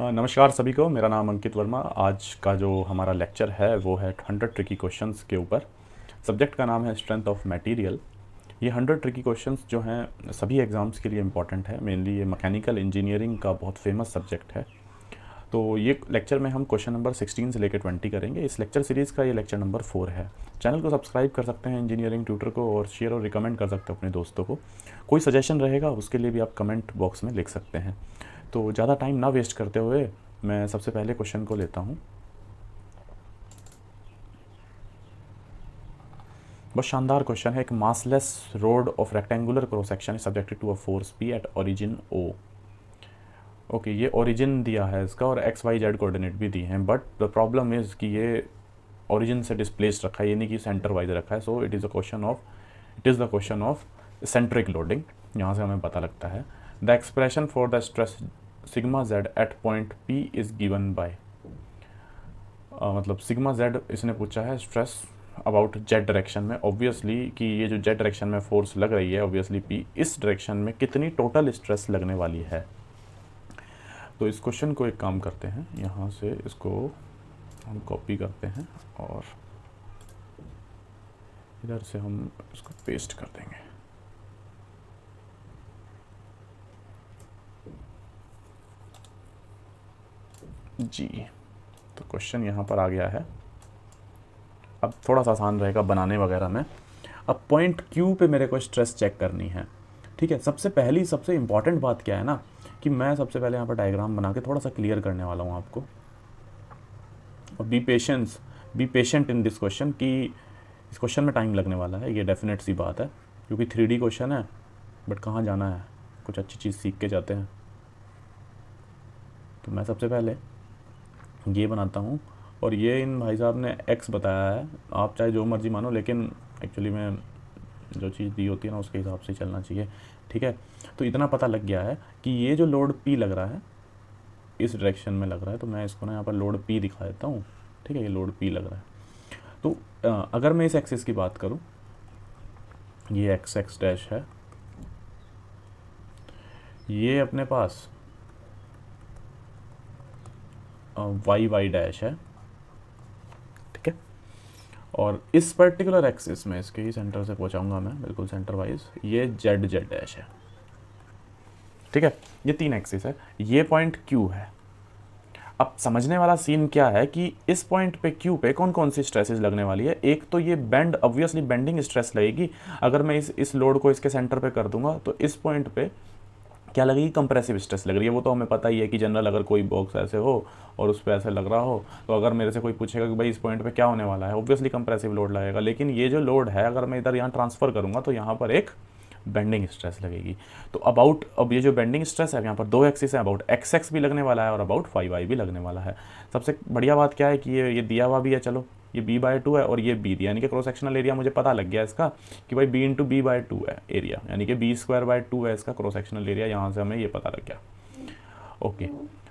नमस्कार सभी को। मेरा नाम अंकित वर्मा। आज का जो हमारा लेक्चर है वो है 100 ट्रिकी क्वेश्चंस के ऊपर। सब्जेक्ट का नाम है स्ट्रेंथ ऑफ मटेरियल। ये 100 ट्रिकी क्वेश्चंस जो हैं सभी एग्ज़ाम्स के लिए इम्पॉर्टेंट है। मेनली ये मैकेनिकल इंजीनियरिंग का बहुत फेमस सब्जेक्ट है। तो ये लेक्चर में हम क्वेश्चन नंबर 16 से लेकर 20 करेंगे। इस लेक्चर सीरीज़ का ये लेक्चर नंबर 4 है। चैनल को सब्सक्राइब कर सकते हैं इंजीनियरिंग ट्यूटर को, और शेयर और रिकमेंड कर सकते हैं अपने दोस्तों को। कोई सजेशन रहेगा उसके लिए भी आप कमेंट बॉक्स में लिख सकते हैं। तो ज़्यादा टाइम ना वेस्ट करते हुए मैं सबसे पहले क्वेश्चन को लेता हूँ। बहुत शानदार क्वेश्चन है। एक massless rod of rectangular cross section is subjected to a force P at origin O. Okay, ये ओरिजिन दिया है इसका और एक्स वाई जेड कोऑर्डिनेट भी दिए हैं, बट द प्रॉब्लम इज़ कि ये ओरिजिन से डिस्प्लेस्ड रखा है, ये नहीं कि सेंटर वाइज रखा है। So it is the question of centric loading. यहाँ से हमें पता लगता है the expression for the stress sigma Z at point P is given by, मतलब सिग्मा जेड इसने पूछा है स्ट्रेस अबाउट जेड डायरेक्शन में। ऑब्वियसली कि ये जो जेड डायरेक्शन में फोर्स लग रही है, ऑब्वियसली पी इस डायरेक्शन में कितनी टोटल स्ट्रेस लगने वाली है। तो इस क्वेश्चन को एक काम करते हैं, यहाँ से इसको हम कॉपी करते हैं और इधर से हम इसको पेस्ट कर देंगे। जी, तो क्वेश्चन यहाँ पर आ गया है। अब थोड़ा सा आसान रहेगा बनाने वगैरह में। अब पॉइंट क्यू पे मेरे को स्ट्रेस चेक करनी है। ठीक है, सबसे इंपॉर्टेंट बात क्या है ना, कि मैं सबसे पहले यहाँ पर डायग्राम बना के थोड़ा सा क्लियर करने वाला हूँ आपको। और be patient in this question, कि इस क्वेश्चन में टाइम लगने वाला है, ये डेफिनेट सी बात है, क्योंकि 3D क्वेश्चन है। बट कहाँ जाना है, कुछ अच्छी चीज़ सीख के जाते हैं। तो मैं सबसे पहले ये बनाता हूँ, और ये इन भाई साहब ने x बताया है। आप चाहे जो मर्जी मानो, लेकिन एक्चुअली में जो चीज़ दी होती है ना उसके हिसाब से चलना चाहिए। ठीक है, तो इतना पता लग गया है कि ये जो लोड P लग रहा है इस डायरेक्शन में लग रहा है। तो मैं इसको ना यहाँ पर लोड P दिखा देता हूँ। ठीक है, ये लोड P लग रहा है। तो अगर मैं इस एक्सिस की बात करूँ, ये x डैश है, ये अपने पास y डैश है। ठीक है, और इस पर्टिकुलर एक्सिस में इसके ही सेंटर से पहुंचाऊंगा मैं, बिल्कुल सेंटर वाइज, ये जेड डैश है। ठीक है, ये 3 एक्सिस है, ये पॉइंट Q है। अब समझने वाला सीन क्या है कि इस पॉइंट पे Q पे कौन कौन सी स्ट्रेसेस लगने वाली है। एक तो ये बेंड, ऑब्वियसली बेंडिंग स्ट्रेस लगेगी। अगर मैं इस लोड को इसके सेंटर पे कर दूंगा तो इस पॉइंट पे क्या लगेगी, कंप्रेसिव स्ट्रेस लग रही है। वो तो हमें पता ही है कि जनरल अगर कोई बॉक्स ऐसे हो और उस पर ऐसे लग रहा हो, तो अगर मेरे से कोई पूछेगा कि भाई इस पॉइंट पे क्या होने वाला है, ऑब्वियसली कंप्रेसिव लोड लगेगा। लेकिन ये जो लोड है, अगर मैं इधर यहाँ ट्रांसफ़र करूँगा तो यहाँ पर एक बेंडिंग स्ट्रेस लगेगी। तो अब ये जो बेंडिंग स्ट्रेस है, यहाँ पर 2 एक्सिस है, अबाउट एक्स भी लगने वाला है और अबाउट 5y भी लगने वाला है। सबसे बढ़िया बात क्या है कि ये दिया हुआ भी है। चलो, ये b/2 है और ये b दिया, यानी कि क्रॉस सेक्शनल एरिया मुझे पता लग गया इसका कि भाई b/b/2 है एरिया, यानी कि b²/2 है इसका क्रॉस सेक्शनल एरिया। यहाँ से हमें ये पता लग गया। ओके,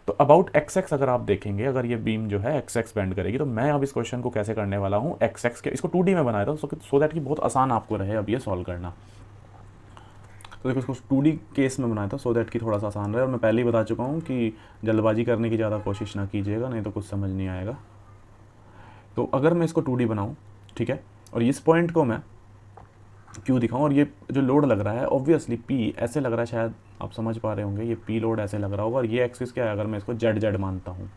तो अबाउट एक्स अगर आप देखेंगे, अगर ये बीम जो है एक्स बेंड करेगी, तो मैं अब इस क्वेश्चन को कैसे करने वाला हूँ, एक्स के इसको 2D में बनाया था सो दैट कि बहुत आसान आपको रहे अब ये सॉल्व करना। तो देखो, इसको 2D केस में बनाया था सो दैट कि थोड़ा सा आसान रहे। और मैं पहले ही बता चुका हूँ कि जल्दबाजी करने की ज़्यादा कोशिश ना कीजिएगा, नहीं तो कुछ समझ नहीं आएगा। तो अगर मैं इसको 2D बनाऊँ, ठीक है, और इस पॉइंट को मैं Q दिखाऊँ, और ये जो लोड लग रहा है ऑब्वियसली P ऐसे लग रहा है, शायद आप समझ पा रहे होंगे, ये P लोड ऐसे लग रहा होगा। और ये एक्सिस क्या है, अगर मैं इसको जेड मानता हूँ,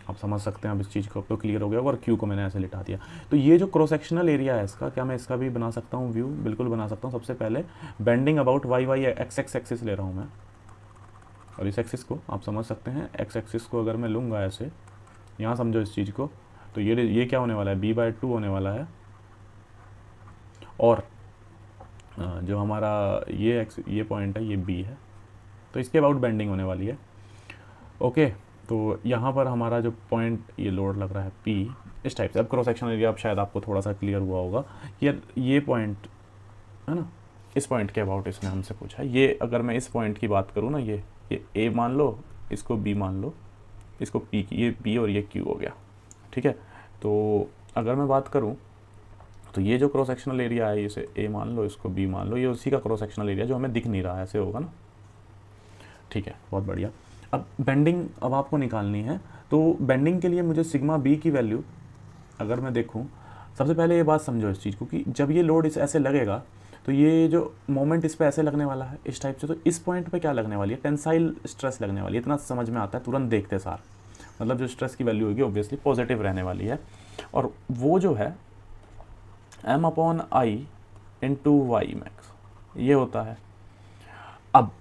आप समझ सकते हैं अब इस चीज़ को, अब तो क्लियर हो गया होगा। और Q को मैंने ऐसे लिटा दिया। तो ये जो क्रॉस सेक्शनल एरिया है इसका, क्या मैं इसका भी बना सकता हूँ व्यू? बिल्कुल बना सकता हूँ। सबसे पहले bending about Y X axis ले रहा हूँ मैं, और इस एक्सिस को आप समझ सकते हैं, एक्स एक्सिस को अगर मैं लूँगा ऐसे, यहाँ समझो इस चीज़ को, तो ये क्या होने वाला है, b/2 होने वाला है। और जो हमारा ये पॉइंट है, ये B है, तो इसके अबाउट बेंडिंग होने वाली है। ओके, तो यहाँ पर हमारा जो पॉइंट, ये लोड लग रहा है P इस टाइप से। अब क्रॉस सेक्शनल एरिया अब शायद आपको थोड़ा सा क्लियर हुआ होगा कि ये पॉइंट है ना, इस पॉइंट के अबाउट इसने हमसे पूछा है। ये अगर मैं इस पॉइंट की बात करूँ ना, ये A मान लो, इसको B मान लो, इसको P की, ये P और ये Q हो गया। ठीक है, तो अगर मैं बात करूँ तो ये जो क्रॉस सेक्शनल एरिया है, इसे A मान लो, इसको B मान लो, ये उसी का क्रॉस सेक्शनल एरिया जो हमें दिख नहीं रहा है, ऐसे होगा ना। ठीक है, बहुत बढ़िया। अब बेंडिंग अब आपको निकालनी है, तो बेंडिंग के लिए मुझे सिग्मा बी की वैल्यू अगर मैं देखूं, सबसे पहले ये बात समझो इस चीज़ को कि जब ये लोड इस ऐसे लगेगा तो ये जो मोमेंट इस पे ऐसे लगने वाला है इस टाइप से, तो इस पॉइंट पे क्या लगने वाली है, टेंसाइल स्ट्रेस लगने वाली है। इतना समझ में आता है तुरंत देखते सार, मतलब जो स्ट्रेस की वैल्यू होगी ऑब्वियसली पॉजिटिव रहने वाली है, और वो जो है m/i इंटू वाई मैक्स ये होता है। अब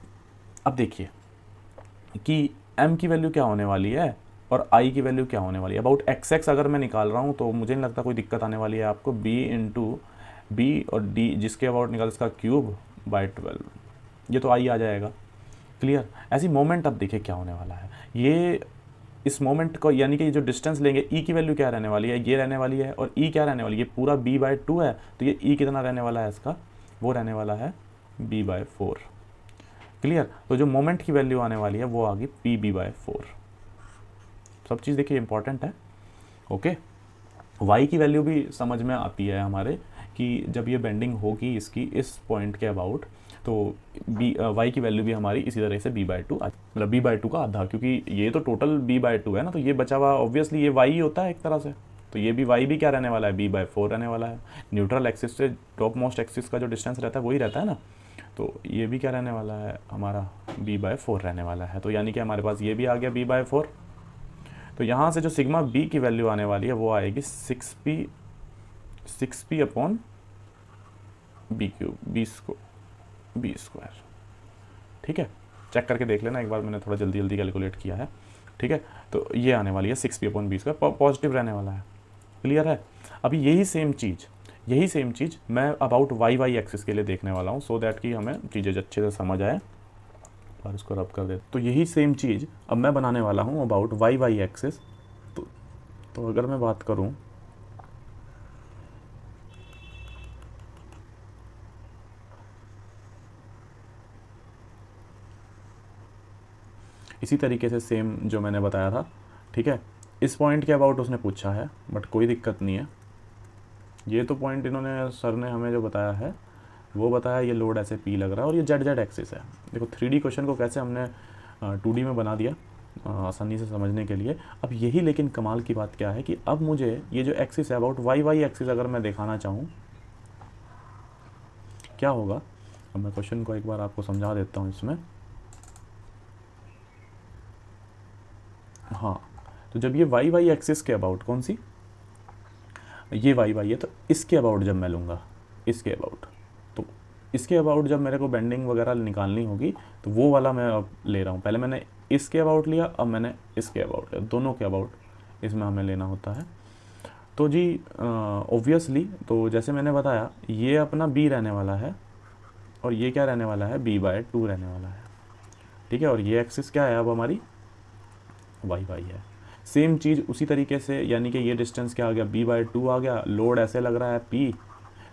देखिए कि m की वैल्यू क्या होने वाली है और i की वैल्यू क्या होने वाली है। अबाउट xx अगर मैं निकाल रहा हूँ तो मुझे नहीं लगता कोई दिक्कत आने वाली है आपको। b इंटू बी और d जिसके अबाउट निकाल इसका क्यूब बाय 12, ये तो i आ जाएगा। क्लियर। ऐसी मोमेंट अब देखिए क्या होने वाला है, ये इस मोमेंट को यानी कि जो डिस्टेंस लेंगे ई की वैल्यू क्या रहने वाली है, ये रहने वाली है, और ई क्या रहने वाली है, ये पूरा b/2 है, तो ये ई कितना रहने वाला है इसका, वो रहने वाला है b/4। क्लियर। तो जो मोमेंट की वैल्यू आने वाली है वो आ गई pb/4। सब चीज़ देखिए इंपॉर्टेंट है। ओके। y की वैल्यू भी समझ में आती है हमारे कि जब ये बेंडिंग होगी इसकी इस पॉइंट के अबाउट, तो y की वैल्यू भी हमारी इसी तरह से b/2 मतलब b/2 का आधा, क्योंकि ये तो टोटल b/2 है ना, तो ये बचा हुआ ऑब्वियसली ये y ही होता है एक तरह से, तो ये भी y भी क्या रहने वाला है, b/4 रहने वाला है। न्यूट्रल एक्सिस से टॉप मोस्ट एक्सिस का जो डिस्टेंस रहता है वही रहता है ना, तो ये भी क्या रहने वाला है हमारा b/4 रहने वाला है। तो यानी कि हमारे पास ये भी आ गया b/4। तो यहाँ से जो सिग्मा बी की वैल्यू आने वाली है वो आएगी 6p upon b/3 B square. ठीक है, चेक करके देख लेना एक बार, मैंने थोड़ा जल्दी जल्दी कैलकुलेट किया है। ठीक है, तो ये आने वाली है 6p upon B square, positive रहने वाला है। क्लियर है। अभी यही सेम चीज़ मैं अबाउट वाई एक्सिस के लिए देखने वाला हूँ, सो दैट कि हमें चीज़ें अच्छे से समझ आए। और इसको रब कर दे, तो यही सेम चीज़ अब मैं बनाने वाला हूँ अबाउट वाई एक्सिस। तो अगर मैं बात करूँ इसी तरीके से सेम जो मैंने बताया था। ठीक है, इस पॉइंट के अबाउट उसने पूछा है, बट कोई दिक्कत नहीं है। ये तो पॉइंट इन्होंने सर ने हमें जो बताया है वो बताया, ये लोड ऐसे पी लग रहा है और ये जेड एक्सिस है। देखो 3D क्वेश्चन को कैसे हमने 2D में बना दिया आसानी से समझने के लिए। अब यही लेकिन कमाल की बात क्या है कि अब मुझे ये जो एक्सिस है अबाउट वाई एक्सिस अगर मैं दिखाना चाहूँ क्या होगा। अब मैं क्वेश्चन को एक बार आपको समझा देता हूँ इसमें। हाँ, तो जब ये वाई एक्सिस के अबाउट कौन सी, ये वाई है, तो इसके अबाउट जब मैं लूँगा, इसके अबाउट, तो इसके अबाउट जब मेरे को बेंडिंग वगैरह निकालनी होगी तो वो वाला मैं अब ले रहा हूँ। पहले मैंने इसके अबाउट लिया, अब मैंने इसके अबाउट लिया, दोनों के अबाउट इसमें हमें लेना होता है। तो जी ऑब्वियसली तो जैसे मैंने बताया ये अपना b रहने वाला है और ये क्या रहने वाला है, b/2 रहने वाला है। ठीक है, और ये एक्सिस क्या है अब हमारी वाई है। सेम चीज़ उसी तरीके से, यानी कि ये डिस्टेंस क्या आ गया, b/2 आ गया, लोड ऐसे लग रहा है p,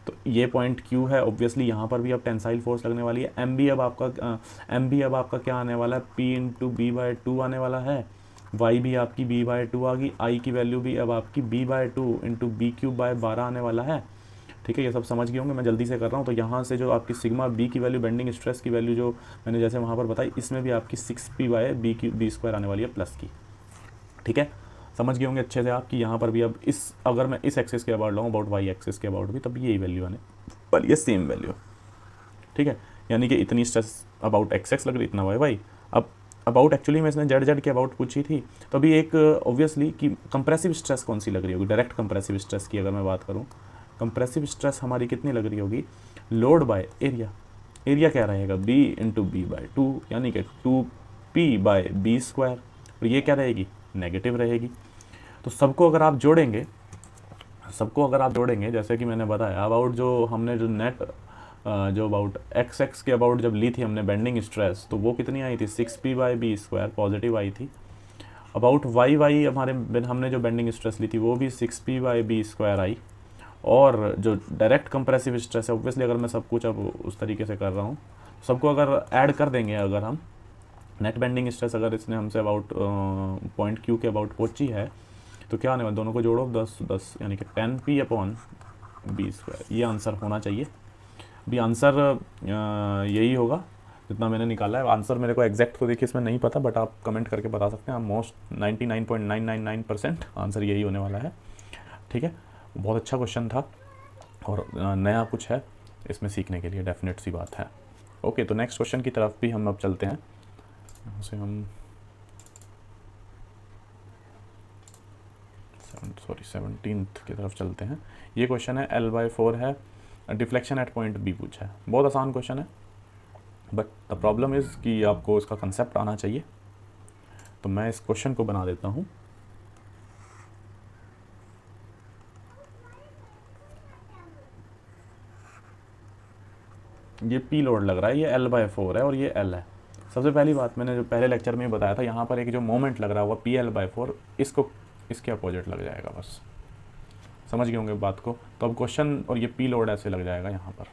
तो ये पॉइंट q है ऑब्वियसली, यहाँ पर भी अब टेंसाइल फोर्स लगने वाली है। m भी अब आपका क्या आने वाला है, p इंटू b/2 आने वाला है। y भी आपकी b/2 आ गई, i की वैल्यू भी अब आपकी b/2 इंटू b³/12 आने वाला है। ठीक है, ये सब समझ गए होंगे, मैं जल्दी से कर रहा हूँ। तो यहाँ से जो आपकी सिग्मा बी की वैल्यू, बेंडिंग स्ट्रेस की वैल्यू जो मैंने जैसे वहाँ पर बताई, इसमें भी आपकी 6p/b² आने वाली है प्लस की। ठीक है, समझ गए होंगे अच्छे से आप कि यहाँ पर भी अब अगर मैं इस एक्सिस के अबाउट लाऊँ अबाउट वाई एक्सिस के अबाउट भी, तब यही वैल्यू आने वाली है, सेम वैल्यू। ठीक है, यानी कि इतनी स्ट्रेस अबाउट एक्स लग रही, इतना वाई। अब अबाउट एक्चुअली में इसने जेड के अबाउट पूछी थी, तो अभी एक ऑब्वियसली कि कंप्रेसिव स्ट्रेस कौन सी लग रही होगी, डायरेक्ट कंप्रेसिव स्ट्रेस की अगर मैं बात करूँ, कंप्रेसिव स्ट्रेस हमारी कितनी लग रही होगी, लोड बाय एरिया क्या रहेगा, b इंटू b/2 यानी कि 2p/b², और ये क्या रहेगी, नेगेटिव रहेगी। तो सबको अगर आप जोड़ेंगे जैसे कि मैंने बताया अबाउट जो हमने जो नेट जो अबाउट एक्स के अबाउट जब ली थी हमने बेंडिंग स्ट्रेस, तो वो कितनी आई थी, 6p/b² पॉजिटिव आई थी। अबाउट वाई हमने जो बेंडिंग स्ट्रेस ली थी वो भी 6p/b² आई। और जो डायरेक्ट कंप्रेसिव स्ट्रेस है ऑब्वियसली, अगर मैं सब कुछ अब उस तरीके से कर रहा हूँ, सबको अगर ऐड कर देंगे, अगर हम नेट बेंडिंग स्ट्रेस अगर इसने हमसे अबाउट पॉइंट क्यू के अबाउट पहुँची है, तो क्या आने वाला, दोनों को जोड़ो 10 यानी कि 10p/b², ये आंसर होना चाहिए। भी आंसर यही होगा जितना मैंने निकाला है। आंसर मेरे को एग्जैक्ट तो देखिए इसमें नहीं पता, बट आप कमेंट करके बता सकते हैं। मोस्ट 99.999% आंसर यही होने वाला है। ठीक है, बहुत अच्छा क्वेश्चन था और नया कुछ है इसमें सीखने के लिए, डेफिनेट सी बात है। ओके, तो नेक्स्ट क्वेश्चन की तरफ भी हम अब चलते हैं। यहाँ से हम 17th की तरफ चलते हैं। ये क्वेश्चन है L/4 है, डिफ्लेक्शन एट पॉइंट बी पूछा है। बहुत आसान क्वेश्चन है, बट द प्रॉब्लम इज़ कि आपको इसका कंसेप्ट आना चाहिए। तो मैं इस क्वेश्चन को बना देता हूँ। ये P लोड लग रहा है, ये L/4 है और ये L है। सबसे पहली बात, मैंने जो पहले लेक्चर में बताया था, यहाँ पर एक जो मोमेंट लग रहा है वो PL/4, इसको इसके अपोजिट लग जाएगा। बस समझ गए होंगे बात को। तो अब क्वेश्चन, और ये P लोड ऐसे लग जाएगा यहाँ पर।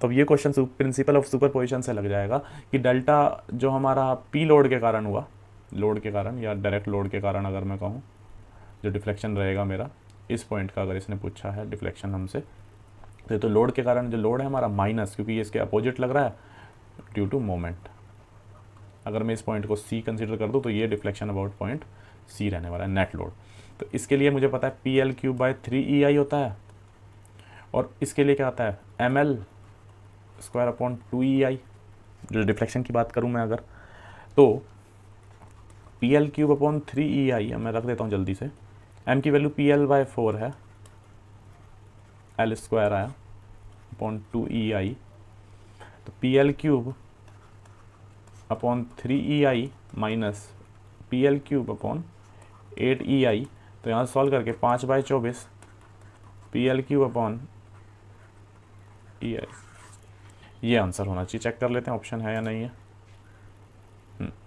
तो अब ये क्वेश्चन प्रिंसिपल ऑफ सुपरपोजिशन से लग जाएगा कि डेल्टा जो हमारा P लोड के कारण हुआ, लोड के कारण या डायरेक्ट लोड के कारण अगर मैं कहूँ, जो डिफ्लेक्शन रहेगा मेरा इस पॉइंट का, अगर इसने पूछा है डिफ्लेक्शन हमसे, तो लोड के कारण जो लोड है हमारा माइनस, क्योंकि ये इसके अपोजिट लग रहा है, ड्यू टू मोमेंट। अगर मैं इस पॉइंट को C कंसीडर कर दूँ तो ये डिफ्लेक्शन अबाउट पॉइंट C रहने वाला है, नेट लोड। तो इसके लिए मुझे पता है PL/3EI होता है, और इसके लिए क्या आता है ML²/2EI। जो डिफ्लेक्शन की बात करूँ मैं अगर, तो PL/3EI मैं रख देता हूँ जल्दी से। M की वैल्यू PL/4 है, L² आया अपॉन 2EI, तो PL/3EI माइनस PL/8EI। तो यहाँ सॉल्व करके 5/24 PL/EI, ये आंसर होना चाहिए। चेक कर लेते हैं ऑप्शन है या नहीं है।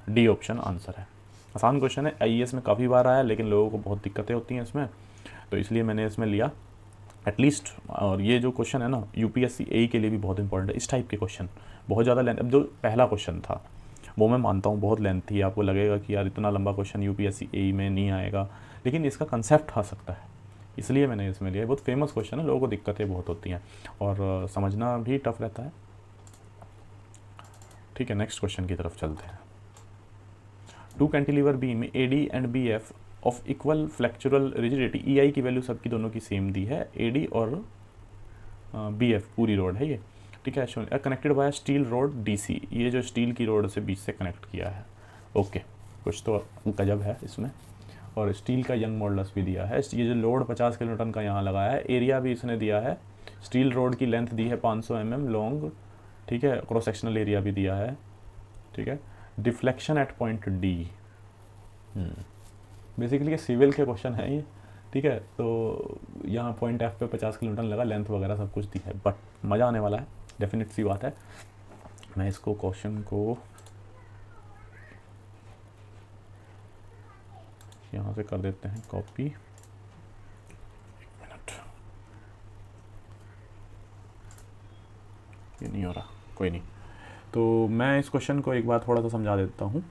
डी ऑप्शन आंसर है। आसान क्वेश्चन है, IAS में काफ़ी बार आया, लेकिन लोगों को बहुत दिक्कतें होती हैं इसमें, तो इसलिए मैंने इसमें लिया एटलीस्ट। और ये जो क्वेश्चन है ना, UPSC AE के लिए भी बहुत इंपॉर्टेंट है। इस टाइप के क्वेश्चन बहुत ज़्यादा लेंथ, अब जो पहला क्वेश्चन था वो मैं मानता हूँ बहुत लेंथ थी, आपको लगेगा कि यार इतना लंबा क्वेश्चन UPSC AE में नहीं आएगा, लेकिन इसका कंसेप्ट आ सकता है, इसलिए मैंने इसमें लिया। बहुत फेमस क्वेश्चन है, लोगों को दिक्कतें बहुत होती हैं और समझना भी टफ रहता है। ठीक है, नेक्स्ट क्वेश्चन की तरफ चलते हैं। 2 cantilever beam AD and BF of equal flexural rigidity, EI की वैल्यू सबकी दोनों की सेम दी है, AD और BF पूरी रोड है ये। ठीक है, connected by steel road DC, ये जो स्टील की रोड से बीच से कनेक्ट किया है। ओके, कुछ तो गजब है इसमें। और स्टील का यंग मॉडुलस भी दिया है। ये जो लोड 50 किलोन्यूटन का यहाँ लगाया है, एरिया भी इसने दिया है। स्टील रोड की लेंथ दी है 500 mm लॉन्ग। ठीक है, क्रॉस सेक्शनल एरिया भी दिया है। ठीक है, deflection at point D। Basically ये सिविल के क्वेश्चन है ये। ठीक है, तो यहाँ पॉइंट F पे 50 किलोमीटर लगा, लेंथ वगैरह सब कुछ दी है, बट मज़ा आने वाला है, डेफिनेट सी बात है। मैं इसको क्वेश्चन को यहाँ से कर देते हैं कॉपी। 1 मिनट, ये नहीं हो रहा, कोई नहीं। तो मैं इस क्वेश्चन को एक बार थोड़ा सा समझा देता हूँ,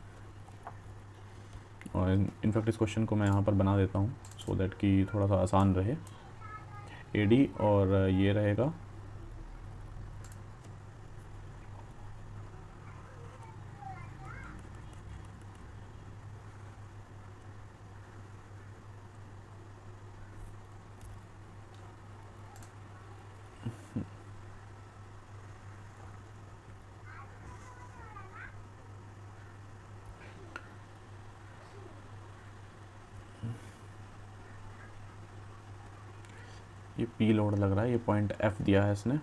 और इनफैक्ट इस क्वेश्चन को मैं यहाँ पर बना देता हूँ सो दैट कि थोड़ा सा आसान रहे। AD और ये रहेगा ये P लोड लग रहा है, ये पॉइंट F दिया है इसने,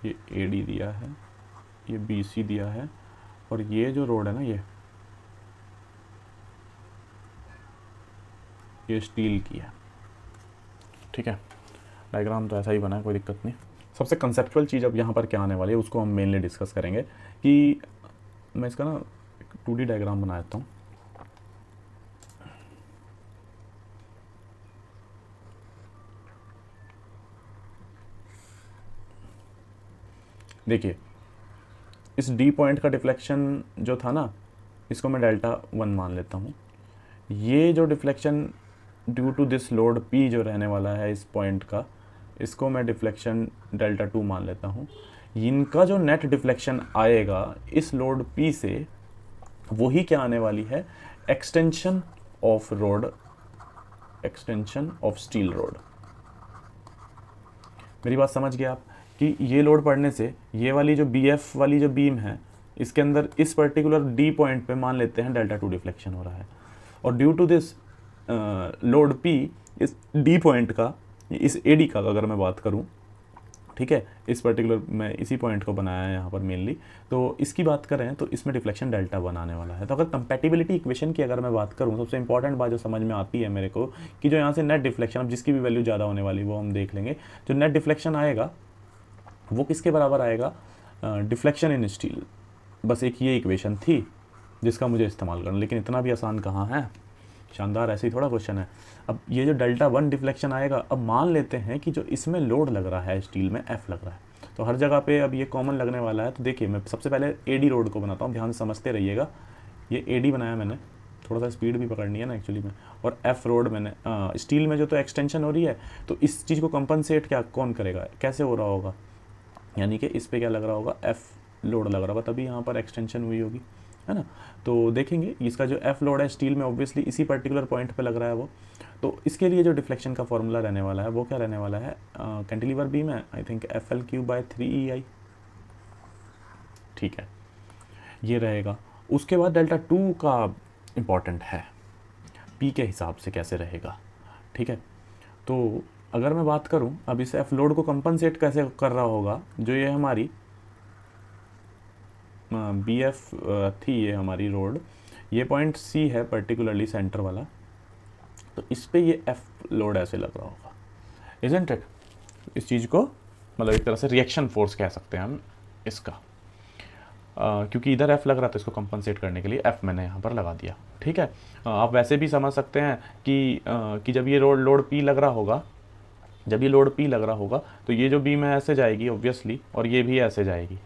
ये AD दिया है, ये BC दिया है, और ये जो रोड है ना ये स्टील की है। ठीक है, डायग्राम तो ऐसा ही बना है, कोई दिक्कत नहीं। सबसे कंसेप्चुअल चीज़ अब यहाँ पर क्या आने वाली है उसको हम मेनली डिस्कस करेंगे। कि मैं इसका ना 2D डायग्राम बना देता हूँ। देखिए, इस D पॉइंट का डिफ्लेक्शन जो था ना, इसको मैं Δ1 मान लेता हूँ। ये जो deflection due to this load P जो रहने वाला है इस पॉइंट का, इसको मैं डिफ्लेक्शन Δ2 मान लेता हूँ। इनका जो नेट डिफ्लेक्शन आएगा इस लोड P से, वही क्या आने वाली है, extension of road, extension of steel road. मेरी बात समझ गए आप कि ये लोड पड़ने से ये वाली जो BF वाली जो बीम है, इसके अंदर इस पर्टिकुलर D पॉइंट पे मान लेते हैं डेल्टा 2 डिफ्लेक्शन हो रहा है, और due to this load P इस D पॉइंट का, इस AD का अगर मैं बात करूं, ठीक है, इस पर्टिकुलर मैं इसी पॉइंट को बनाया है यहाँ पर मेनली, तो इसकी बात करें तो इसमें डिफ्लेक्शन डेल्टा बनाने वाला है। तो अगर कंपैटिबिलिटी इक्वेशन की अगर मैं बात करूँ, सबसे इंपॉर्टेंट बात जो समझ में आती है मेरे को कि जो यहाँ से नेट डिफ्लेक्शन, अब जिसकी भी वैल्यू ज़्यादा होने वाली वो हम देख लेंगे, जो नेट डिफ्लेक्शन आएगा वो किसके बराबर आएगा, डिफ्लेक्शन इन स्टील। बस एक ये इक्वेशन थी जिसका मुझे इस्तेमाल करना, लेकिन इतना भी आसान कहाँ है, शानदार ऐसे ही थोड़ा क्वेश्चन है। अब ये जो डेल्टा 1 डिफ्लेक्शन आएगा, अब मान लेते हैं कि जो इसमें लोड लग रहा है स्टील में F लग रहा है, तो हर जगह पे अब ये कॉमन लगने वाला है। तो देखिए मैं सबसे पहले AD रोड को बनाता हूँ, ध्यान से समझते रहिएगा। ये AD बनाया मैंने, थोड़ा सा स्पीड भी पकड़नी है ना एक्चुअली में, और F रोड मैंने स्टील में जो तो एक्सटेंशन हो रही है, तो इस चीज़ को कंपनसेट क्या कौन करेगा, कैसे हो रहा होगा, यानी कि इस पे क्या लग रहा होगा, F लोड लग रहा होगा, तभी यहाँ पर एक्सटेंशन हुई होगी, है ना। तो देखेंगे इसका जो F लोड है स्टील में ऑब्वियसली इसी पर्टिकुलर पॉइंट पे लग रहा है वो, तो इसके लिए जो डिफ्लेक्शन का फॉर्मूला रहने वाला है वो क्या रहने वाला है, कैंटिलीवर बीम है, आई थिंक FL3/3EI, ठीक है, ये रहेगा। उसके बाद डेल्टा 2 का इम्पॉर्टेंट है, P के हिसाब से कैसे रहेगा, ठीक है। तो अगर मैं बात करूं अब इस F लोड को कंपनसेट कैसे कर रहा होगा, जो ये हमारी BF थी, ये हमारी रोड, ये पॉइंट C है पर्टिकुलरली सेंटर वाला, तो इस पे ये F लोड ऐसे लग रहा होगा, इज़न्ट इट। इस चीज़ को मतलब एक तरह से रिएक्शन फोर्स कह सकते हैं हम इसका, क्योंकि इधर F लग रहा था, इसको कंपनसेट करने के लिए F मैंने यहाँ पर लगा दिया, ठीक है। आप वैसे भी समझ सकते हैं कि जब ये लोड P लग रहा होगा, जब ये लोड P लग रहा होगा तो ये जो बीम है ऐसे जाएगी ऑब्वियसली, और ये भी ऐसे जाएगी।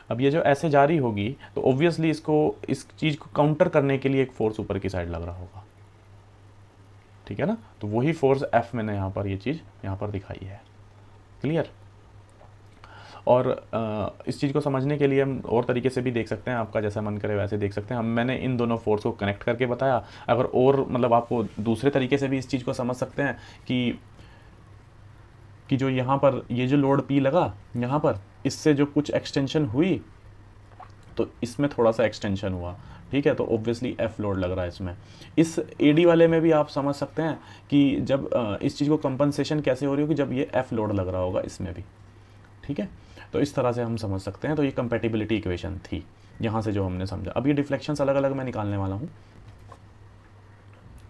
अब ये जो ऐसे जा रही होगी तो ऑब्वियसली इसको, इस चीज़ को काउंटर करने के लिए एक फोर्स ऊपर की साइड लग रहा होगा, ठीक है ना। तो वही फोर्स F मैंने यहाँ पर ये चीज़ यहाँ पर दिखाई है, क्लियर। और इस चीज़ को समझने के लिए हम और तरीके से भी देख सकते हैं, आपका जैसा मन करे वैसे देख सकते हैं। मैंने इन दोनों फोर्स को कनेक्ट करके बताया। अगर और मतलब आपको दूसरे तरीके से भी इस चीज़ को समझ सकते हैं कि जो यहाँ पर ये जो लोड P लगा यहाँ पर, इससे जो कुछ एक्सटेंशन हुई तो इसमें थोड़ा सा एक्सटेंशन हुआ, ठीक है, तो ऑब्वियसली F लोड लग रहा है इसमें। इस AD वाले में भी आप समझ सकते हैं कि जब इस चीज़ को कंपनसेशन कैसे हो रही होगी, जब ये F लोड लग रहा होगा इसमें भी, ठीक है। तो इस तरह से हम समझ सकते हैं। तो ये कंपैटिबिलिटी इक्वेशन थी यहाँ से जो हमने समझा। अब ये डिफ्लेक्शंस अलग अलग मैं निकालने वाला हूँ,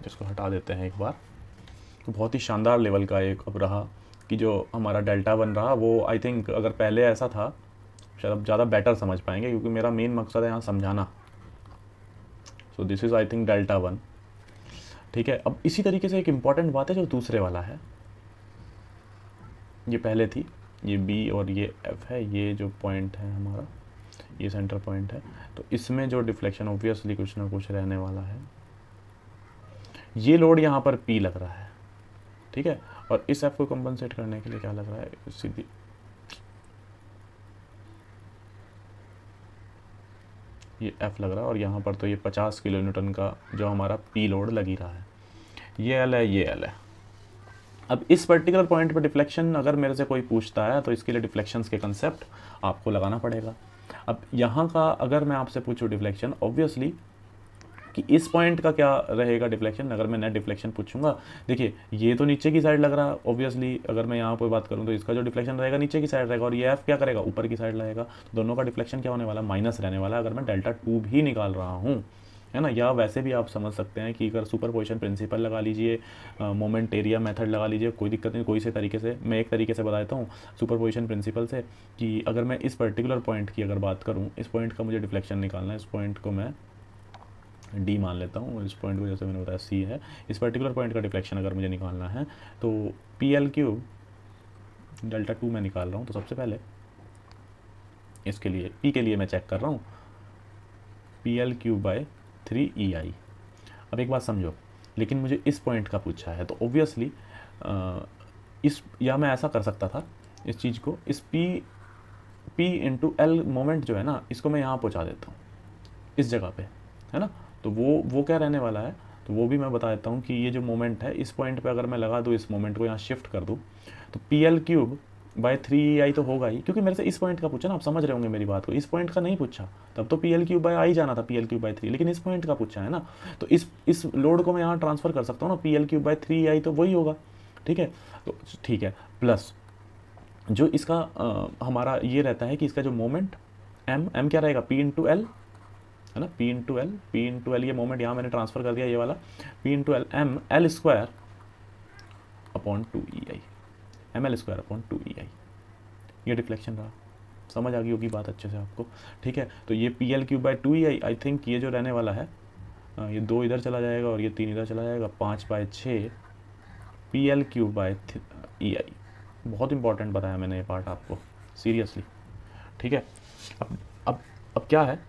जिसको हटा देते हैं एक बार। तो बहुत ही शानदार लेवल का एक अब रहा कि जो हमारा डेल्टा 1 रहा वो आई थिंक अगर पहले ऐसा था शायद अब ज़्यादा बेटर समझ पाएंगे, क्योंकि मेरा मेन मकसद है यहाँ समझाना। So this is I think delta 1, ठीक है। अब इसी तरीके से एक इम्पॉर्टेंट बात है जो दूसरे वाला है, ये पहले थी, ये B और ये F है, ये जो पॉइंट है हमारा, ये सेंटर पॉइंट है, तो इसमें जो डिफ्लेक्शन ऑब्वियसली कुछ ना कुछ रहने वाला है। ये लोड यहाँ पर P लग रहा है, ठीक है, और इस F को कंपनसेट करने के लिए क्या लग रहा है, सीधी ये F लग रहा है, और यहाँ पर तो ये 50 किलो न्यूटन का जो हमारा P लोड लग ही रहा है। ये L है, ये L है। अब इस पर्टिकुलर पॉइंट पर डिफ्लेक्शन अगर मेरे से कोई पूछता है तो इसके लिए डिफ्लेक्शंस के कंसेप्ट आपको लगाना पड़ेगा। अब यहाँ का अगर मैं आपसे पूछूँ डिफ्लेक्शन, ऑब्वियसली कि इस पॉइंट का क्या रहेगा डिफ्लेक्शन, अगर मैं नेट डिफ्लेक्शन पूछूंगा, देखिए ये तो नीचे की साइड लग रहा है ऑब्वियसली, अगर मैं यहाँ पर बात करूँ तो इसका जो डिफ्लेक्शन रहेगा नीचे की साइड रहेगा, और ये F क्या करेगा, ऊपर की साइड रहेगा। तो दोनों का डिफ्लेक्शन क्या होने वाला, माइनस रहने वाला, अगर मैं डेल्टा 2 भी निकाल रहा हूँ, है ना। या वैसे भी आप समझ सकते हैं कि अगर सुपरपोजिशन प्रिंसिपल लगा लीजिए, मोमेंट एरिया मेथड लगा लीजिए, कोई दिक्कत नहीं, कोई से तरीके से। मैं एक तरीके से बता देता हूँ सुपरपोजिशन प्रिंसिपल से कि अगर मैं इस पर्टिकुलर पॉइंट की अगर बात करूँ, इस पॉइंट का मुझे डिफ्लेक्शन निकालना है, इस पॉइंट को मैं D मान लेता हूँ, इस पॉइंट को जैसे मैंने बताया C है, इस पर्टिकुलर पॉइंट का डिफ्लेक्शन अगर मुझे निकालना है तो PL3 डेल्टा 2 मैं निकाल रहा हूँ। तो सबसे पहले इसके लिए P के लिए मैं चेक कर रहा हूँ, PL3/3EI। अब एक बात समझो, लेकिन मुझे इस पॉइंट का पूछा है, तो ऑब्वियसली इस, या मैं ऐसा कर सकता था इस चीज़ को, इस P P into L moment जो है ना, इसको मैं यहाँ पहुँचा देता हूँ इस जगह पे, है ना। तो वो क्या रहने वाला है, तो वो भी मैं बता देता हूँ कि ये जो मोमेंट है इस पॉइंट पे अगर मैं लगा दूँ, इस मोमेंट को यहाँ शिफ्ट कर दूँ, तो पी एल क्यूब बाय 3 तो होगा ही, क्योंकि मेरे से इस पॉइंट का पूछा ना, आप समझ रहे होंगे मेरी बात को, इस पॉइंट का नहीं पूछा, तब तो पी एल क्यूब बाय आ ही जाना था, पी एल क्यूब बाय 3, लेकिन इस पॉइंट का पूछा है ना, तो इस लोड को मैं यहाँ ट्रांसफर कर सकता हूँ ना, पी एल क्यूब बाय 3 तो वही होगा, ठीक है। तो ठीक है, प्लस जो इसका हमारा ये रहता है कि इसका जो मोमेंट एम क्या रहेगा, पी इंटू एल, है ना, पी इंटू एल, ये मोमेंट यहाँ मैंने ट्रांसफर कर दिया, ये वाला P into L, M L square upon 2 M L square upon 2 ये डिफ्लेक्शन रहा। समझ आ गई होगी बात अच्छे से आपको, ठीक है। तो ये P L cube by 2 I think ये जो रहने वाला है, ये 2 इधर चला जाएगा और ये 3 इधर चला जाएगा, 5/6 पी एल क्यूब बाय आई। बहुत इंपॉर्टेंट बताया मैंने ये पार्ट आपको, सीरियसली, ठीक है। अब क्या है,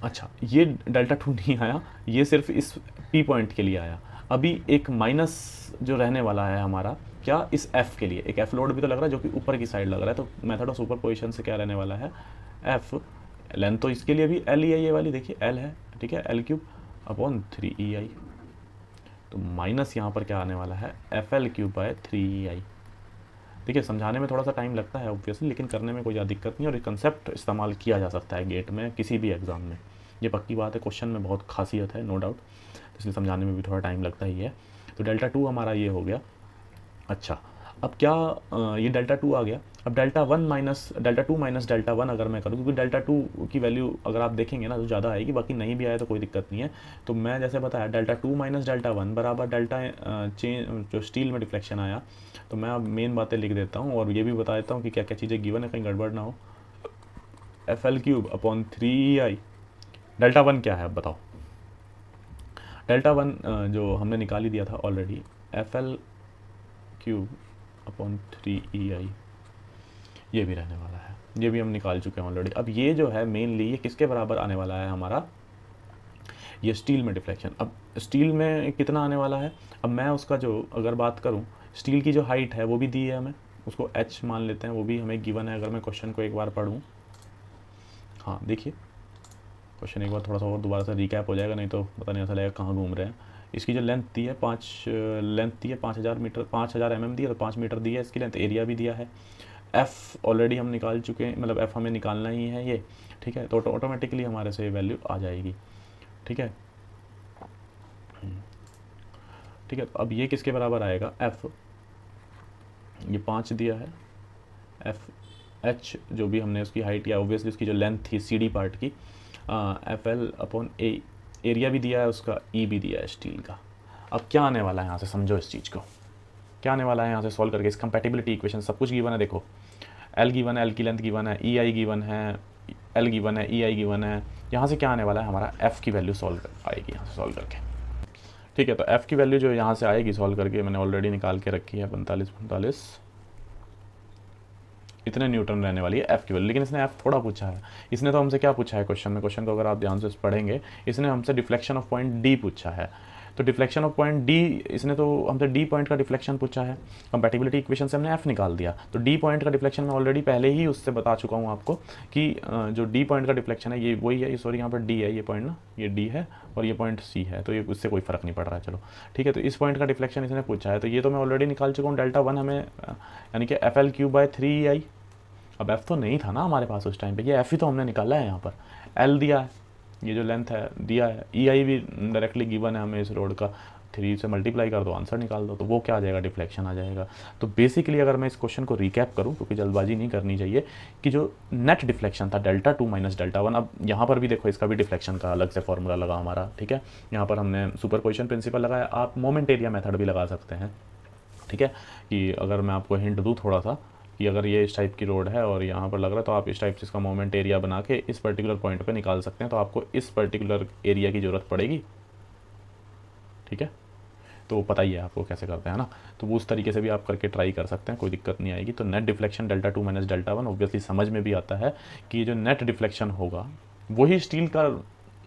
अच्छा ये डेल्टा 2 नहीं आया, ये सिर्फ इस पी पॉइंट के लिए आया। अभी एक माइनस जो रहने वाला है हमारा, क्या, इस एफ के लिए, एक एफ लोड भी तो लग रहा है जो कि ऊपर की साइड लग रहा है, तो मेथड ऑफ सुपर पोजिशन से क्या रहने वाला है, एफ लेंथ तो इसके लिए भी एल ही है, ये वाली देखिए एल है, ठीक है, एल क्यूब अपॉन 3 तो माइनस यहाँ पर क्या आने वाला है, एफ एल क्यूब बाय 3 देखिए समझाने में थोड़ा सा टाइम लगता है ऑब्वियसली, लेकिन करने में कोई ज़्यादा दिक्कत नहीं, और ये कंसेप्ट इस्तेमाल किया जा सकता है गेट में किसी भी एग्ज़ाम में, ये पक्की बात है, क्वेश्चन में बहुत खासियत है नो डाउट, इसलिए समझाने में भी थोड़ा टाइम लगता ही है। तो डेल्टा 2 हमारा ये हो गया। अच्छा अब क्या, ये डेल्टा 2 आ गया, अब डेल्टा 2 माइनस डेल्टा 1 अगर मैं करूँ, क्योंकि डेल्टा 2 की वैल्यू अगर आप देखेंगे ना तो ज़्यादा आएगी, बाकी नहीं भी आए तो कोई दिक्कत नहीं है। तो मैं जैसे बताया डेल्टा 2 माइनस डेल्टा 1 बराबर डेल्टा चेंज जो स्टील में डिफ्लेक्शन आया, तो मैं अब मेन बातें लिख देता हूँ और ये भी बता देता हूँ कि क्या क्या चीज़ें गिवन है, कहीं गड़बड़ ना हो। F L cube upon 3 delta 1 क्या है अब बताओ, डेल्टा 1 जो हमने निकाल ही दिया था already, F L cube upon 3 ये भी रहने वाला है, ये भी हम निकाल चुके हैं ऑलरेडी। अब ये जो है मेनली ये किसके बराबर आने वाला है हमारा, ये स्टील में डिफ्लेक्शन। अब स्टील में कितना आने वाला है, अब मैं उसका जो अगर बात करूं, स्टील की जो हाइट है वो भी दी है हमें, उसको h मान लेते हैं, वो भी हमें गिवन है। अगर मैं क्वेश्चन को एक बार पढ़ूं, हाँ देखिए क्वेश्चन एक बार थोड़ा सा और दोबारा से रिकैप हो जाएगा, नहीं तो पता नहीं ऐसा लगेगा कहाँ घूम रहे हैं। इसकी जो लेंथ दी है 5000 मीटर, 5000 mm दी है, तो 5 मीटर दी है इसकी लेंथ, एरिया भी दिया है, एफ़ ऑलरेडी हम निकाल चुके हैं, मतलब एफ़ हमें निकालना ही है ये, ठीक है। तो ऑटोमेटिकली हमारे से वैल्यू आ जाएगी, ठीक है, ठीक है। तो अब ये किसके बराबर आएगा, एफ़, ये 5 दिया है, एफ एच जो भी हमने उसकी हाइट या ऑब्वियसली उसकी जो लेंथ थी सी डी पार्ट की, एफ एल अपॉन ए, एरिया भी दिया है उसका, ई भी दिया है स्टील का। अब क्या आने वाला है यहाँ से, समझो इस चीज़ को, क्या आने वाला है यहाँ से सॉल्व करके, इस कंपैटिबिलिटी इक्वेशन सब कुछ गिवन है, देखो एल गिवन है, एल की लेंथ गिवन है, ई आई गिवन है, एल गिवन है, ई आई गिवन है, यहाँ से क्या आने वाला है हमारा, एफ़ की वैल्यू सॉल्व आएगी यहाँ से सॉल्व करके, ठीक है। तो एफ़ की वैल्यू जो यहाँ से आएगी सॉल्व करके, मैंने ऑलरेडी निकाल के रखी है, 45 इतने न्यूटन रहने वाली है एफ़ की वैल्यू। लेकिन इसने एफ़ थोड़ा पूछा है, इसने तो हमसे क्या पूछा है क्वेश्चन में, क्वेश्चन को अगर आप ध्यान से पढ़ेंगे, इसने हमसे डिफ्लेक्शन ऑफ पॉइंट डी पूछा है। तो डिफ्लेक्शन ऑफ पॉइंट डी, इसने तो हमसे डी पॉइंट का डिफ्लेक्शन पूछा है, कंपैटिबिलिटी इक्वेशन से हमने एफ निकाल दिया। तो डी पॉइंट का डिफ्लेक्शन मैं ऑलरेडी पहले ही उससे बता चुका हूँ आपको कि जो डी पॉइंट का डिफ्लेक्शन है ये वही है, सॉरी यहाँ पर डी है, ये पॉइंट ना, ये डी है और ये पॉइंट सी है, तो ये उससे कोई फ़र्क नहीं पड़ रहा है, चलो ठीक है। तो इस पॉइंट का डिफ्लेक्शन इसने पूछा है, तो ये तो मैं ऑलरेडी निकाल चुका हूँ, डेल्टा 1 हमें यानी कि एफ एल क्यूब बाय 3 अब एफ़ तो नहीं था ना हमारे पास उस टाइम पे, ये एफ़ ही तो हमने निकाला है यहाँ पर, एल दिया है, ये जो लेंथ है दिया है, ई आई भी डायरेक्टली गिवन है हमें, इस रोड का 3 से मल्टीप्लाई कर दो, आंसर निकाल दो, तो वो क्या आ जाएगा, डिफ्लेक्शन आ जाएगा। तो बेसिकली अगर मैं इस क्वेश्चन को रिकैप करूँ, क्योंकि जल्दबाजी नहीं करनी चाहिए, कि जो नेट डिफ्लेक्शन था डेल्टा 2 माइनस डेल्टा 1, अब यहाँ पर भी देखो इसका भी डिफ्लेक्शन का अलग से फॉर्मूला लगा हमारा, ठीक है। यहाँ पर हमने सुपरपोजिशन प्रिंसिपल लगाया, आप मोमेंट एरिया मेथड भी लगा सकते हैं, ठीक है। कि अगर मैं आपको हिंट दूँ थोड़ा सा, कि अगर ये इस टाइप की रोड है और यहाँ पर लग रहा है, तो आप इस टाइप से इसका मोमेंट एरिया बना के इस पर्टिकुलर पॉइंट पे निकाल सकते हैं, तो आपको इस पर्टिकुलर एरिया की ज़रूरत पड़ेगी, ठीक है। तो पता ही है आपको कैसे करते हैं ना, तो वो उस तरीके से भी आप करके ट्राई कर सकते हैं, कोई दिक्कत नहीं आएगी। तो net deflection delta 2 minus delta 1 obviously समझ में भी आता है कि जो नेट डिफ्लेक्शन होगा वही स्टील का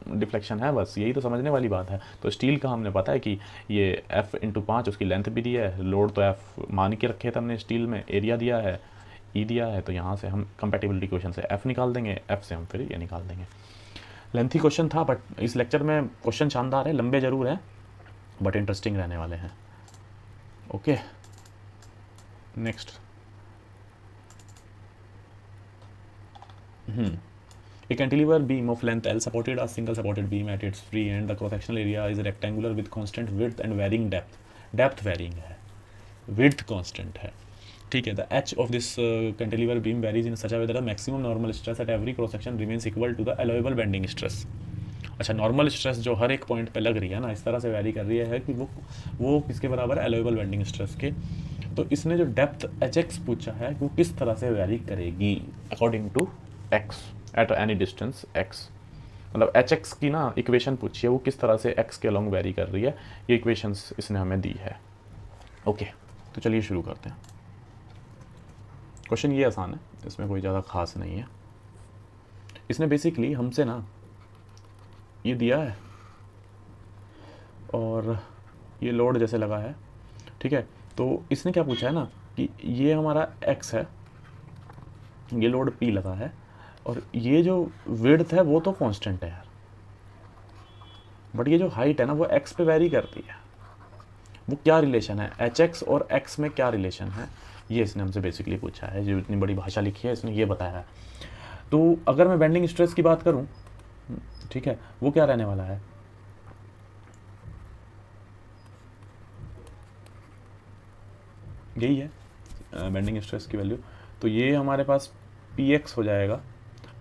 डिफ्लेक्शन है, बस यही तो समझने वाली बात है। तो स्टील का हमने पता है कि ये f × 5 उसकी लेंथ भी दी है, लोड तो f मान के रखे थे हमने स्टील में, एरिया दिया है, ई दिया है, तो यहाँ से हम कंपैटिबिलिटी क्वेश्चन से एफ निकाल देंगे, एफ से हम फिर ये निकाल देंगे। लेंथी क्वेश्चन था, बट इस लेक्चर में क्वेश्चन शानदार है, लंबे ज़रूर हैं बट इंटरेस्टिंग रहने वाले हैं। Okay, next. A cantilever beam of length L supported a single supported beam at its free end. The cross-sectional area is rectangular with constant width and varying depth. Depth varying है, width constant है, ठीक है। The H of this cantilever beam varies in such a way that the maximum normal stress at every cross section remains equal to the allowable bending stress. अच्छा, normal stress जो हर एक point पे लग रही है ना, इस तरह से वैरी कर रही है कि वो किसके बराबर है, अलाउएबल बेंडिंग स्ट्रेस के। तो इसने जो डेप्थ एच एक्स पूछा है वो किस तरह से वैरी करेगी according to X at any distance X, मतलब एच एक्स की ना इक्वेशन पूछी है, वो किस तरह से एक्स के अलॉन्ग वैरी कर रही है, ये इक्वेशंस इसने हमें दी है। ओके, तो चलिए शुरू करते हैं। क्वेश्चन ये आसान है, इसमें कोई ज़्यादा खास नहीं है। इसने बेसिकली हमसे ना ये दिया है और ये लोड जैसे लगा है, ठीक है। तो इसने क्या पूछा है ना कि ये हमारा x है, ये लोड P लगा है और ये जो विड्थ है वो तो कांस्टेंट है यार, बट ये जो हाइट है ना वो x पे वेरी करती है। वो क्या रिलेशन है hx और x में, क्या रिलेशन है, ये इसने हमसे बेसिकली पूछा है। जो इतनी बड़ी भाषा लिखी है इसने ये बताया है। तो अगर मैं बेंडिंग स्ट्रेस की बात करूं, ठीक है, वो क्या रहने वाला है, यही है बेंडिंग स्ट्रेस की वैल्यू। तो ये हमारे पास px हो जाएगा,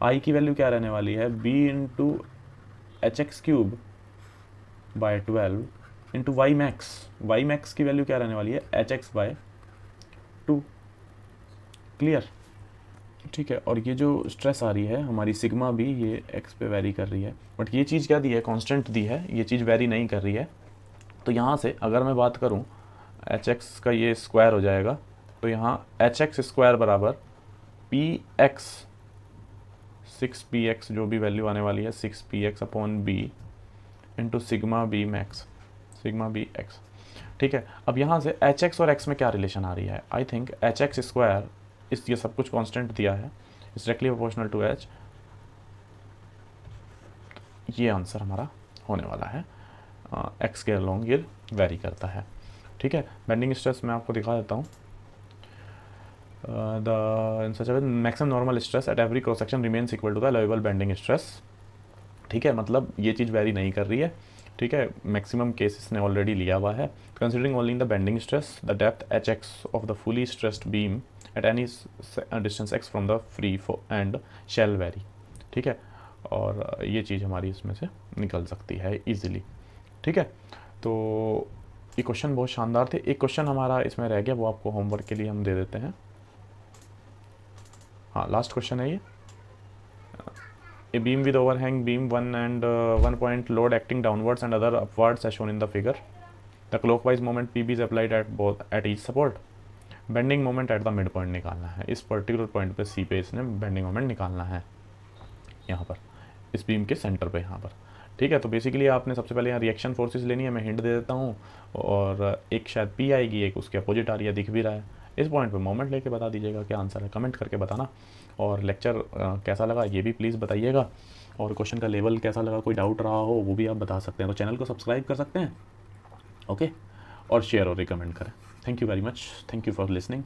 i की वैल्यू क्या रहने वाली है, b into H X cube by 12 into Y max की वैल्यू क्या रहने वाली है, एच एक्स बाय 2। क्लियर, ठीक है। और ये जो स्ट्रेस आ रही है हमारी सिग्मा भी, ये x पे वेरी कर रही है, बट ये चीज़ क्या दी है, कांस्टेंट दी है, ये चीज़ वेरी नहीं कर रही है। तो यहाँ से अगर मैं बात करूँ एच एक्स का ये स्क्वायर हो जाएगा, तो यहाँ एच एक्स स्क्वायर बराबर पी एक्स 6px जो भी वैल्यू आने वाली है 6px upon B into sigma B X, ठीक है। अब यहाँ से एच एक्स और x में क्या रिलेशन आ रही है, I think H X square, इस ये सब कुछ कांस्टेंट दिया है, is directly proportional to H, ये आंसर हमारा होने वाला है। एक्स के अलोंग ये वेरी करता है, ठीक है। बेंडिंग स्ट्रेस मैं आपको दिखा देता हूँ। In such a way maximum normal stress at every cross section remains equal to the allowable bending stress, ठीक है। मतलब ये चीज़ वेरी नहीं कर रही है, ठीक है। मैक्सिमम केसेस ने ऑलरेडी लिया हुआ है। Considering only the bending stress the depth H X of the fully stressed beam at any distance X from the free end shall vary, ठीक है। और ये चीज़ हमारी इसमें से निकल सकती है इजीली, ठीक है। तो ये क्वेश्चन बहुत शानदार थे। एक क्वेश्चन हमारा इसमें रह गया, वो आपको होमवर्क के लिए हम दे देते हैं। हाँ, लास्ट क्वेश्चन है ये। A beam with overhang beam 1 and 1 point load acting downwards and other upwards as shown in the figure. The clockwise moment PB is applied at each support. Bending moment at the midpoint निकालना है। इस particular point पे C पे इसने bending moment निकालना है, यहाँ पर इस बीम के सेंटर पे, यहाँ पर, ठीक है। तो बेसिकली आपने सबसे पहले यहाँ रिएक्शन फोर्सेस लेनी है, मैं हिंट दे देता हूँ, और एक शायद P आएगी, एक उसके अपोजिट आ रही है, दिख भी रहा है। इस पॉइंट पे मोमेंट लेके बता दीजिएगा क्या आंसर है, कमेंट करके बताना। और लेक्चर कैसा लगा ये भी प्लीज़ बताइएगा, और क्वेश्चन का लेवल कैसा लगा, कोई डाउट रहा हो वो भी आप बता सकते हैं। तो चैनल को सब्सक्राइब कर सकते हैं, ओके, और शेयर और रिकमेंड करें। Thank you very much, thank you for listening.